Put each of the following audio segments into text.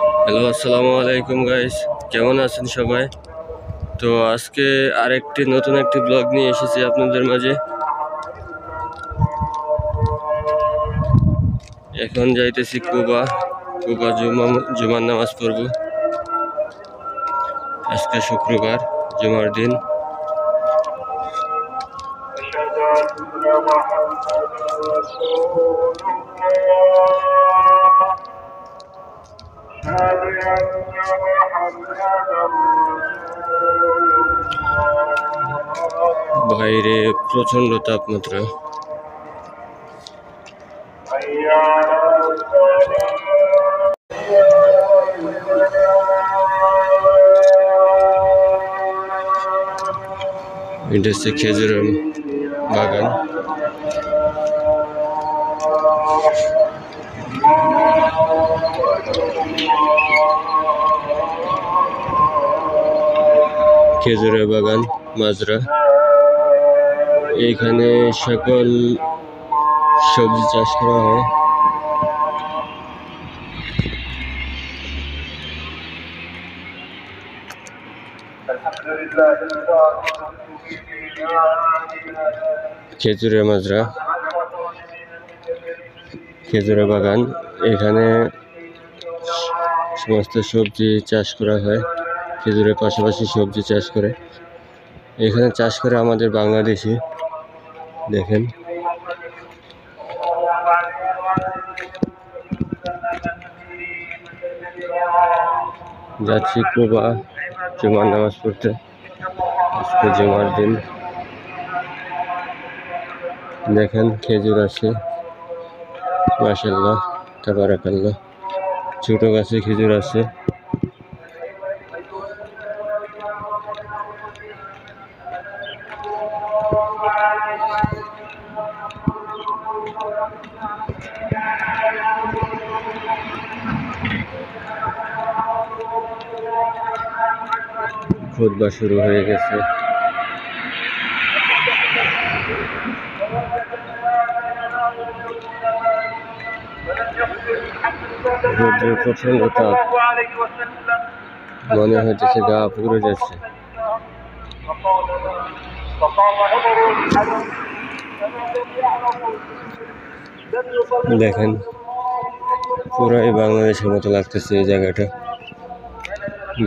Hello, আসসালামু আলাইকুম guys, কেমন আছেন সবাই? তো আজকে নতুন একটি ব্লগ নিয়ে এসেছি আপনাদের মাঝে। এখন যাইতেছি কুবা জুমার নামাজ পড়ব। আজকে শুক্রবার, জুমার দিন। বাইরে প্রচন্ড তাপমাত্রা। এটা হচ্ছে খেজুরের বাগান। খেজুরের বাগান, মাজরা। এখানে সকল সবজি চাষ করা হয়। খেজুরের মাজরা, খেজুরের বাগান। এখানে সমস্ত সবজি চাষ করা হয়। খেজুরের পাশাপাশি সবজি চাষ করে। এখানে চাষ করে আমাদের বাংলাদেশি। দেখেন, যাচ্ছি কুবা জুমার নামাজ পড়তে। আজকে জুমার দিন। দেখেন, খেজুর আছে, মাশাআল্লাহ, তাবারাকাল্লাহ। ছোট গাছে খেজুর আছে। খুতবা শুরু হয়ে গেছে। রোদ্রের প্রচন্ড তাপ, মনে হইতেছে গা পুড়ে যাচ্ছে। দেখেন, পুরাই বাংলাদেশের মতো লাগতেছে এই জায়গাটা।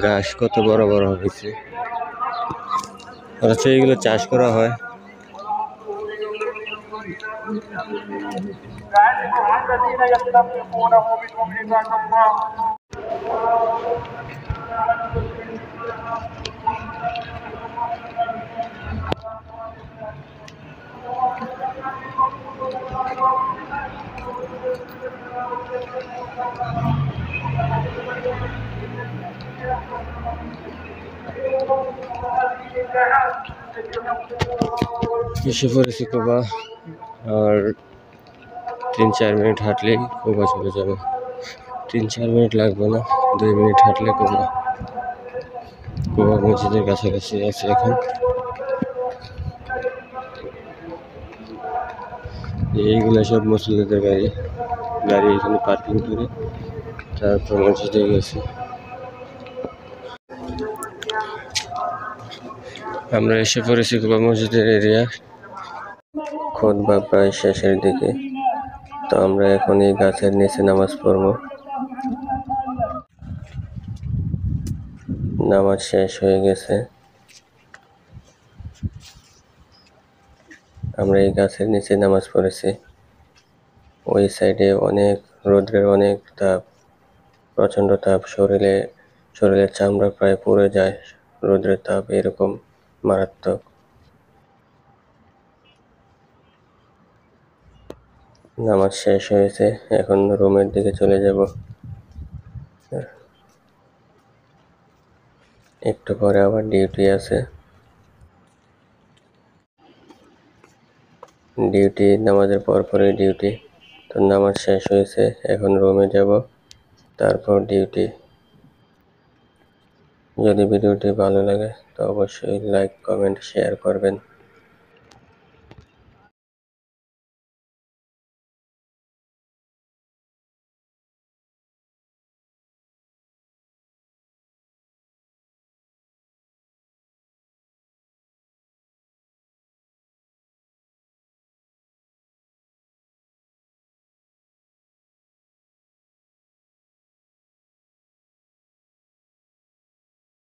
ঘাস কত বড় বড় হয়েছে, অথচ এইগুলো চাষ করা হয়। এসে পড়েছি কুবা, আর 3-4 মিনিট হাঁটলেই কুবা চলে যাবে। 3-4 মিনিট লাগবে না, 2 মিনিট হাঁটলে কুবা। কুবা মসজিদের কাছাকাছি আছে এখন। এইগুলো সব মুসলিমদের গাড়ি এখানে পার্কিং করে তারপর মসজিদে গেছে। আমরা এসে পড়েছি কুবা মসজিদের এরিয়া। খুতবা প্রায় শেষের দিকে, তো আমরা এখন এই গাছের নিচে নামাজ পড়ব। নামাজ শেষ হয়ে গেছে। আমরা এই গাছের নিচে নামাজ পড়েছি। ওই সাইডে অনেক রোদ্রের অনেক তাপ, প্রচন্ড তাপ। শরীরের চামড়া প্রায় পুড়ে যায়। রোদ্রের তাপ এরকম মারাত্মক। নামাজ শেষ হয়েছে, এখন রুমের দিকে চলে যাব। একটু পরে আবার ডিউটি আছে। নামাজের পরপরই ডিউটি। তো নামাজ শেষ হয়েছে, এখন রুমে যাব, তারপর ডিউটি। যদি ভিডিওটি ভালো লাগে তো অবশ্যই লাইক, কমেন্ট, শেয়ার করবেন।